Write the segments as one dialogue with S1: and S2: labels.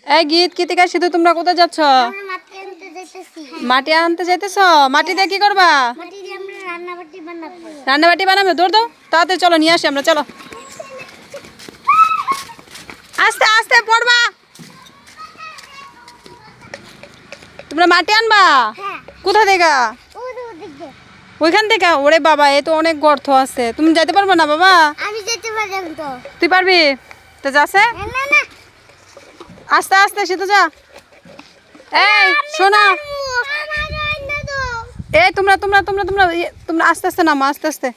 S1: এই গীত কৃতিকা সিধু তোমরা কোথায় যাচ্ছ? মাটি আনতে যাইতেছ? মাটি দিয়ে কি করবা? রান্না বাটি বানাবে? দৌড় দাও তাড়াতাড়ি, চলো নিয়ে আসি আমরা, চলো আস্তে আস্তে পড়বা। তোমরা মাটি আনবা? কোথা থেকে? ওইখান থেকে? ওরে বাবা, এ তো অনেক গর্ত আছে, তুমি যেতে পারবে না বাবা?
S2: আমি যেতে পারলাম তো।
S1: তুই পারবি তো? যাচ্ছে
S2: না না,
S1: আস্তে আস্তে সিধু যা। এই শোনা, এই তোমরা তোমরা তোমরা তোমরা তোমরা আস্তে আস্তে নামো, আস্তে আস্তে।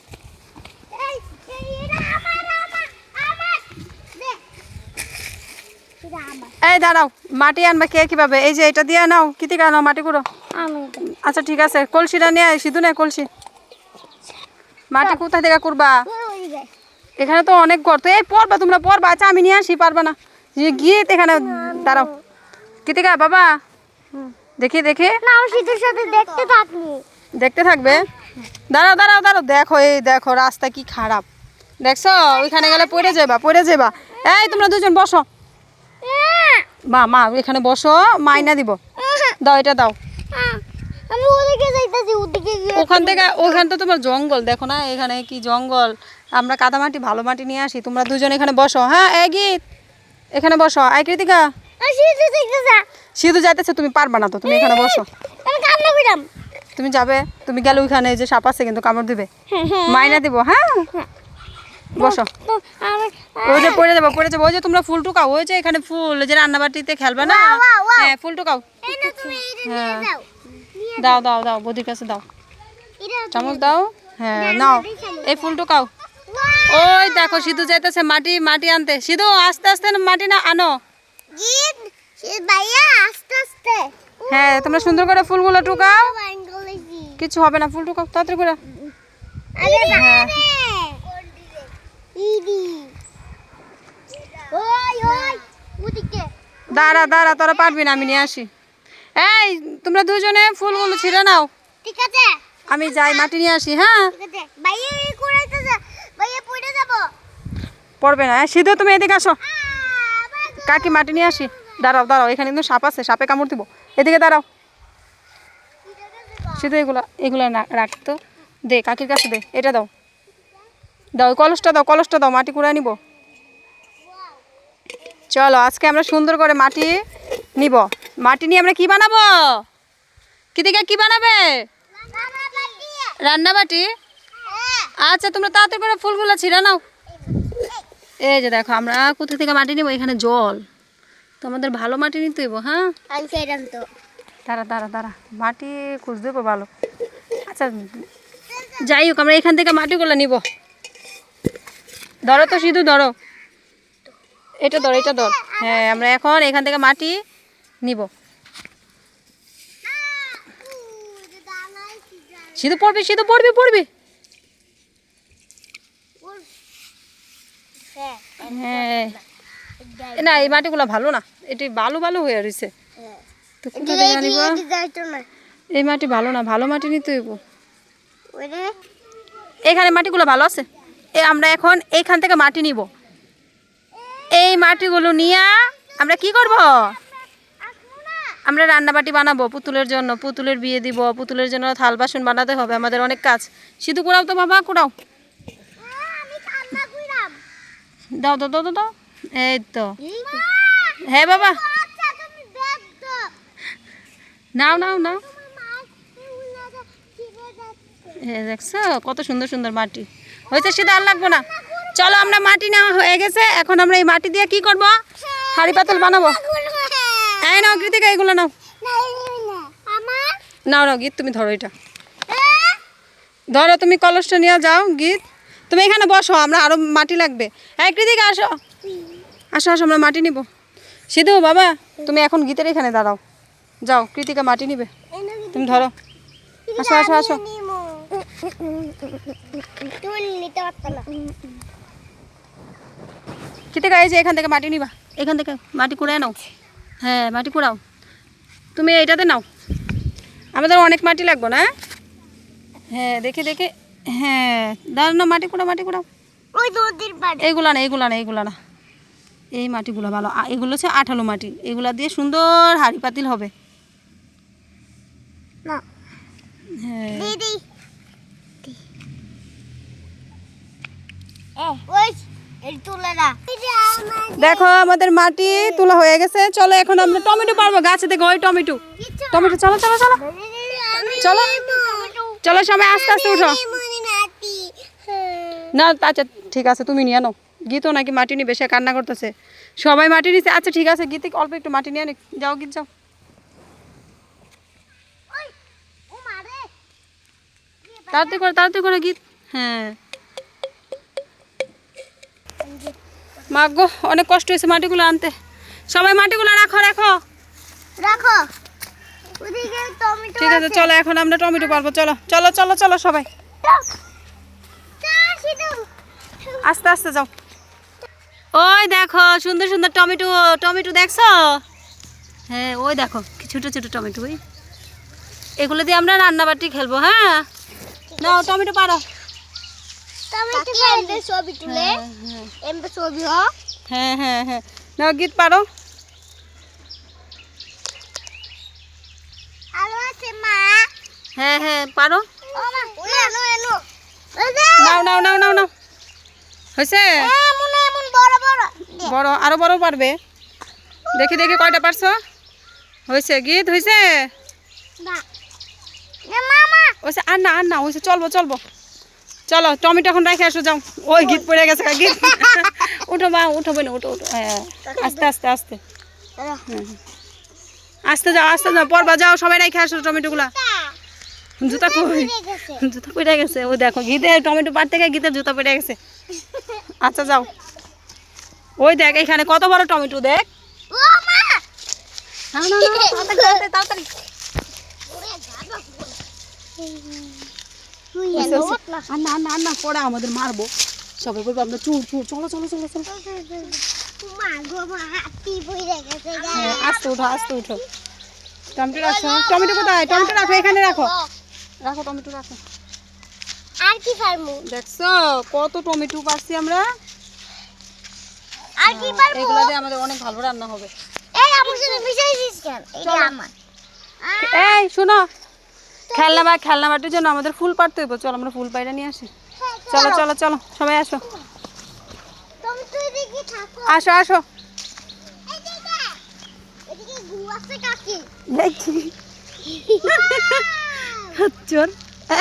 S1: এই দাঁড়াও, মাটি আনবা কে কিভাবে? এই যে এটা দিয়ে নাও, কৃতিকা নাও মাটি গুঁড়ো। আচ্ছা ঠিক আছে, কলসিটা নিয়ে সিধু নে কলসি। মাটি কোথা থেকে করবা? এখানে তো অনেক গর্ত। এই পড়বা তোমরা, পড়বা। আচ্ছা আমি নিয়ে আসি, পারবা না গিয়ে এখানে দাঁড়াও। কৃতিকা বাবা দেখি দেখি। দেখতে থাকবে? দাঁড়াও দাঁড়াও দাঁড়াও, দেখো এই দেখো রাস্তা কি খারাপ, দেখছো? ওইখানে গেলে পড়ে যাবা, পড়ে যাবা। এই তোমরা দুজন বসো, মা মা এখানে বসো, মাইনা দিব। দাও এটা দাও। ওখান থেকে, ওখান তো তোমার জঙ্গল, দেখো না এখানে কি জঙ্গল। আমরা কাদা মাটি ভালো মাটি নিয়ে আসি, তোমরা দুজন এখানে বসো। হ্যাঁ এই গীত এখানে বসো। এই কৃতিকা সিধু যাইতেছে, তুমি পারবা না তো, তুমি এখানে বসো। তুমি যাবে? তুমি গেলে ওইখানে যে সাপ আছে কিন্তু কামড় দিবে, মাইনা দিব। হ্যাঁ বসো। ওই যে পড়ে যাবো, পড়ে যাবো। ওই যে তোমরা ফুল টুকাও, ওই যে এখানে ফুল যে রান্নাবাটিতে খেলবে না। হ্যাঁ ফুল টুকাও। হ্যাঁ দাও দাও দাও, বদির কাছে দাও, চামচ দাও। হ্যাঁ নাও, এই ফুল টুকাও। ওই দেখো সিধু যাইতেছে মাটি মাটি আনতে। সিধু আস্তে আস্তে মাটি না আনো। হ্যাঁ তোমরা সুন্দর করে ফুলগুলো টুকাও, কিছু হবে না, ফুল টুকাও তাড়াতাড়ি করে। দাঁড়া দাঁড়া, তোরা পারবি না, আমি নিয়ে আসি। এই তোমরা দুজনে ফুলগুলো ছিঁড়ে নাও,
S2: ঠিক আছে?
S1: আমি যাই মাটি নিয়ে আসি। হ্যাঁ পড়বে না। সিধু তুমি এদিকে আসো, কাকি মাটি নিয়ে আসি। দাঁড়াও দাঁড়াও, এখানে কিন্তু সাপ আছে, সাপে কামড় দিব। এদিকে দাঁড়াও সিধু, এগুলা এগুলা রাখতো, দে কাকির কাছে দে। এটা দাও, দাও কলসটা দাও, কলসটা দাও, মাটি কুড়ায় নিব। চলো আজকে আমরা সুন্দর করে মাটি নিব। মাটি নিয়ে আমরা কি বানাবো? কৃতিকা কি বানাবে? রান্না বাটি। আচ্ছা তোমরা তাড়াতাড়ি করে ফুলগুলো ছিঁড়ে নাও। এই যে দেখো আমরা কোথা থেকে মাটি নিব, এখানে জল, তো আমাদের ভালো মাটি নিতে হইব। হ্যাঁ দাঁড়া দাঁড়া দাঁড়া, মাটি খুঁজ দেবো ভালো। আচ্ছা যাই হোক, আমরা এখান থেকে মাটিগুলো নিব। ধরো তো সিধু, ধরো এটা, ধরো এটা ধর। হ্যাঁ আমরা এখন এখান থেকে মাটি নিব। সিধু পড়বি, সিধু পড়বি পড়বি। হ্যাঁ না এই মাটিগুলো ভালো না, এটি বালু বালু হয়ে রয়েছে, তো কোথা থেকে আনিব? এই মাটি ভালো না, ভালো মাটি নিতে হইব। এখানে মাটিগুলো ভালো আছে, আমরা এখন এইখান থেকে মাটি নিব। এই মাটিগুলো নিয়ে আমরা কি করব? আমরা রান্নাবাটি বানাবো পুতুলের জন্য, পুতুলের বিয়ে দিব, পুতুলের জন্য থাল বাসন বানাতে হবে, আমাদের অনেক কাজ। সিধু কুড়াও তো বাবা, কুড়াও। দাও দাও দাও দাও, এই তো। হ্যাঁ বাবা নাও নাও নাও। হ্যাঁ দেখছো কত সুন্দর সুন্দর মাটি হয়েছে। সিধু আর লাগবো না, চলো আমরা মাটি নেওয়া হয়ে গেছে, এখন আমরা এই মাটি দিয়ে কি করব? হাঁড়ি পাতল বানাবো। এই নাও কৃতিকা, এগুলো নাও, নাও নাও গীত তুমি ধরো, এটা ধরো, তুমি কলসটা নিয়ে যাও। গীত তুমি এখানে বসো, আমরা আরো মাটি লাগবে। হ্যাঁ কৃতিকা আসো আসো আসো, আমরা মাটি নিব। সিধু বাবা তুমি এখন গীতের এখানে দাঁড়াও, যাও কৃতিকা মাটি নিবে, তুমি ধরো। আসো আসো আসো। কৃতিকা এই যে এখান থেকে মাটি নিবা, এখান থেকে মাটি কুড়ায় নাও। হ্যাঁ মাটি কুড়াও, তুমি এইটাতে নাও, আমাদের অনেক মাটি লাগবে না। হ্যাঁ দেখে দেখে, হ্যাঁ দাঁড়ানো, মাটি কুড়াও মাটি কুড়াও। এইগুলা না এইগুলা না এইগুলা না, এই মাটিগুলো ভালো, এগুলো হচ্ছে আঠালো মাটি, এগুলা দিয়ে সুন্দর হাঁড়ি পাতিল হবে।
S2: না
S1: হ্যাঁ
S2: দিদি ওই এই তুলে না
S1: দেখো আমাদের মাটি তোলা হয়ে গেছে। চলো এখন আমরা টমেটো পারবো গাছে থেকে, ওই টমেটো টমেটো। চলো চলো চলো চলো চলো সবাই আস্তে আস্তে উঠো। না আচ্ছা ঠিক আছে, তুমি নিয়ে নাও। গীতও নাকি মাটি নিয়ে বেশি কান্না করতেছে, সবাই মাটি নিচ্ছে। আচ্ছা ঠিক আছে, গীতে অল্প একটু মাটি নিয়ে যাও, গীত যাও। তাড়াতাড়ি করে গীত। হ্যাঁ মা গো, অনেক কষ্ট হয়েছে মাটিগুলো আনতে। সবাই মাটিগুলো রাখো রাখো
S2: রাখো ওদিকে টমেটো
S1: ঠিক আছে চলো এখন আমরা টমেটো পারবো। চলো চলো চলো চলো সবাই আস্তে আস্তে যাও। ওই দেখো সুন্দর সুন্দর টমেটো, টমেটো দেখছো? হ্যাঁ ওই দেখো কি ছোট ছোট টমেটো, ওই এগুলো দিয়ে আমরা রান্নাবাটি খেলবো। হ্যাঁ নাও টমেটো পারো।
S2: টমেটো এমবে ছবি তুলে এমবে ছবি হ
S1: হ্যাঁ হ্যাঁ হ্যাঁ নাও গীত পারো।
S2: আলো আছে মা
S1: হ্যাঁ হ্যাঁ পারো।
S2: ও মা এনো এনো
S1: নাও নাও নাও নাও নাও হয়েছে?
S2: এমন এমন বড় বড়
S1: বড় আরো বড় পারবে, দেখি দেখি কয়টা পারছো। হয়েছে গীত হয়েছে?
S2: না না মামা
S1: হয়েছে আর না আর না হয়েছে, চলবো চলবো চলো টমেটো এখন রেখে আসো যাও। ওই গীত পড়ে গেছে গীত উঠো মা উঠো বোন উঠো উঠো। হ্যাঁ আস্তে আস্তে আস্তে আস্তে যাও আস্তে যাও, পরবা যাও সবাই রেখে আসো টমেটোগুলা। জুতা কই? জুতা পড়ে গেছে। ওই দেখো গীতে টমেটো পাড়তে গিয়ে গীতের জুতা পড়ে গেছে। আচ্ছা যাও। ওই দেখ এখানে কত বড় টমেটো দেখ।
S2: ও মা
S1: না না না তাড়াতাড়ি তাড়াতাড়ি।
S2: তুই
S1: হয়েছে,
S2: এনো
S1: হয়েছে। আর না না না পরে আমাদের মারবো সবাই, বলবো আমরা চুর চুর। চলো চলো চলো চলো।
S2: মা গো মা হাতি বই রেখেছে
S1: হ্যাঁ আস্তে উঠো আস্তে উঠো। টমেটো রাখো, টমেটো কোথায়? টমেটো রাখো এখানে রাখো, রাখো টমেটো রাখো।
S2: আর কি পারমু
S1: দেখছো কত টমেটো পারছি আমরা।
S2: আর কি পারমু
S1: এগুলা দিয়ে আমাদের অনেক ভালো রান্না হবে।
S2: এই আমার সাথে মিশাইছিস কেন এটা
S1: চলো।
S2: আমার
S1: এই শোনো, খেলনা বাটির জন্য আমাদের ফুল পাড়তে হইব। চলো আমরা ফুল পাইরা নিয়ে আসি। চলো চলো চলো সবাই আসো
S2: তুমি তুই দেখি থাকো
S1: আসো আসো।
S2: এদিকে এদিকে গু আছে কাকি
S1: চোর।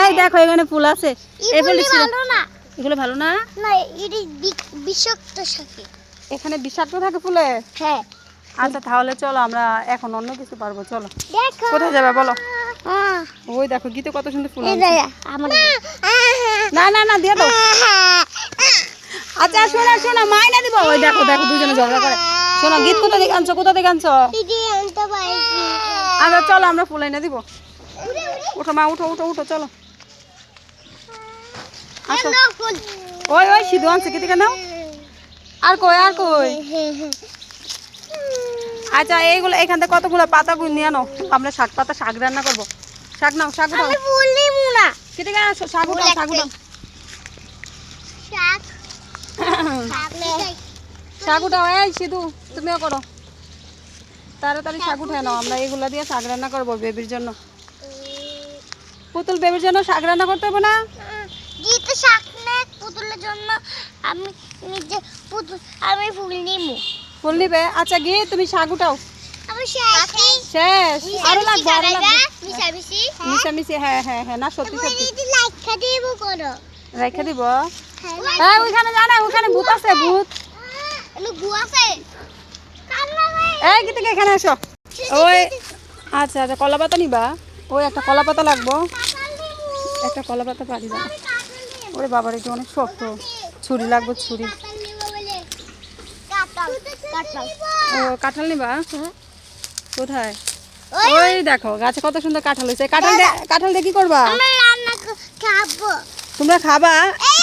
S1: এই দেখো এখানে ফুল আছে। এই ফুল ছিল
S2: ভালো না
S1: এগুলো ভালো না?
S2: না এটি বিষাক্ত থাকে
S1: এখানে বিষাক্ত থাকে ফুলে।
S2: হ্যাঁ
S1: আচ্ছা তাহলে চলো আমরা এখন অন্য কিছু পারবো। চলো
S2: দেখো
S1: কোথায় যাবে বলো? ওই দেখো গীতে কত সুন্দর ফুল আনছে।
S2: আমার
S1: না না না দিয়ে দাও। আচ্ছা শোনা শোনা মাইনা দিব। ওই দেখো দেখো দুজনে ঝগড়া করে। শোনা গীত কোথা থেকে আনছো, কোথা থেকে আনছো?
S2: দিদি আনতে পারছি
S1: আচ্ছা চলো আমরা ফুল এনে দিব। উঠো মা উঠো উঠো উঠো চলো আসো। ওই ওই সিধু আনছে কি থেকে নাও। আর কই আর কই? আচ্ছা এইগুলো এখান থেকে কতগুলো পাতা নিয়ে আনো, আমরা শাক পাতা শাক রান্না করবো। শাক নাও শাক উঠাও।
S2: আমি ফুল নিমু না
S1: কি থেকে আসো শাক উঠাও শাক উঠাও।
S2: শাক শাক
S1: শাক উঠাও। এই সিধু তুমিও করো তাড়াতাড়ি শাক উঠায় নাও। আমরা এগুলা দিয়ে শাক রান্না করবো বেবির জন্য। পুতুল বেবির জন্য শাক রান্না করতে হবে না?
S2: গীতে শাক না পুতুলের জন্য আমি নিজে পুতুল আমি ফুল নিমু
S1: ফুল নিবে? আচ্ছা গিয়ে তুমি শাক উঠাও।
S2: আমি শাক
S1: শেষ আরো লাগবে আরো লাগবে।
S2: মিশামিশি
S1: মিশামিশি হ্যাঁ হ্যাঁ হ্যাঁ না সত্যি সত্যি
S2: দিদি লাইক খাদিব করো
S1: রেখে দিব।
S2: হ্যাঁ
S1: হ্যাঁ ওইখানে জানা ওখানে ভূত আছে ভূত।
S2: এলো গু আছে কান্না ভাই
S1: এই কি থেকে এখানে আসো। ওই আচ্ছা আচ্ছা কলা পাতা নিবা? ওই একটা কলা পাতা লাগবো, একটা কলা পাতা পারি যাবো। ওরে বাবার এটা অনেক শক্ত, ছুরি লাগবে ছুরি। ও কাঁঠাল নিবা? কোথায়? ওই দেখো গাছে কত সুন্দর কাঁঠাল হয়েছে। কাঁঠাল দিয়ে কি করবা?
S2: আমরা রান্না খাবো
S1: তোমরা খাবা?
S2: এই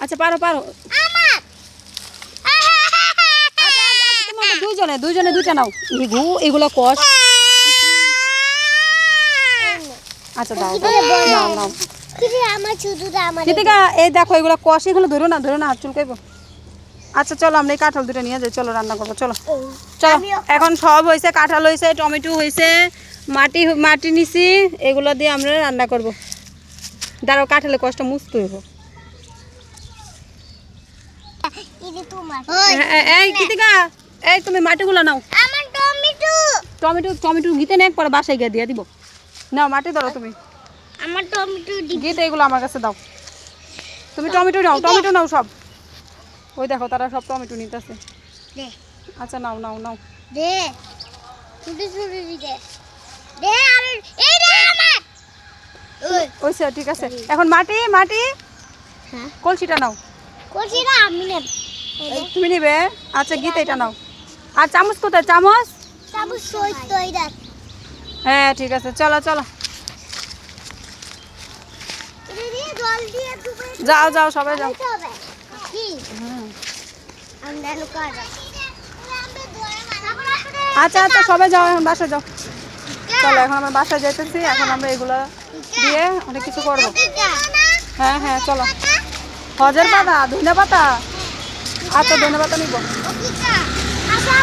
S1: আচ্ছা পারো পারো।
S2: আমার
S1: তোমরা দুইজনে দুইজনে দুইটা নাও। এগুলো কষ। আচ্ছা দাও নাও নাও।
S2: কিরে আমার শুধুটা আমার
S1: কৃতিকা এই দেখো এগুলো কষ, এগুলো ধরো না হাত চুলকাইবো। আচ্ছা চলো আমরা এই কাঁঠাল দুটো নিয়ে যাই, চলো রান্না করবো, চলো চলো। এখন সব হয়েছে, কাঁঠাল হয়েছে, টমেটো হয়েছে, মাটি মাটি নিছি, এগুলো দিয়ে আমরা রান্না করব। দাঁড়াও, কাঁঠালের কষ্ট মুছতে হইব। এই কৃতিকা, এই তুমি মাটিগুলো নাও।
S2: আমার টমেটো
S1: টমেটো টমেটো গিতে নেক পরে বাসায় গিয়ে দিয়ে দিব। নাও মাটি ধরো তুমি,
S2: আমার টমেটো
S1: গিতে এগুলো আমার কাছে দাও। তুমি টমেটো নাও, টমেটো নাও সব। ওই দেখো তারা সব টমেটো নিতেছে।
S2: দে
S1: আচ্ছা নাও নাও নাও।
S2: দে ছুটি ছুটি দে দে আর এই দে আমার ওই
S1: ওইসে ঠিক আছে। এখন মাটি মাটি
S2: হ্যাঁ
S1: কলসিটা নাও।
S2: কোচি না আমি নেব
S1: তুমি নিবে? আচ্ছা গীত এটা নাও। আর চামচ কোথায়? চামচ?
S2: সবু সই তৈ দেখ
S1: হ্যাঁ ঠিক আছে, চলো চলো
S2: দিদি জল দিয়ে ডুবে
S1: যাও যাও সবাই যাও।
S2: দিতে হবে কি
S1: হুম।
S2: আমরা লুকা যা
S1: আচ্ছা আচ্ছা সবাই যাও, এখন বাসায় যাও। চলো এখন আমরা বাসায় যাইতেছি, এখন আমরা এগুলো দিয়ে অনেক কিছু করবো। হ্যাঁ হ্যাঁ চলো। হজের পাতা, ধনে পাতা। আচ্ছা ধনে পাতা নিবো।
S2: ও কি কা আচ্ছা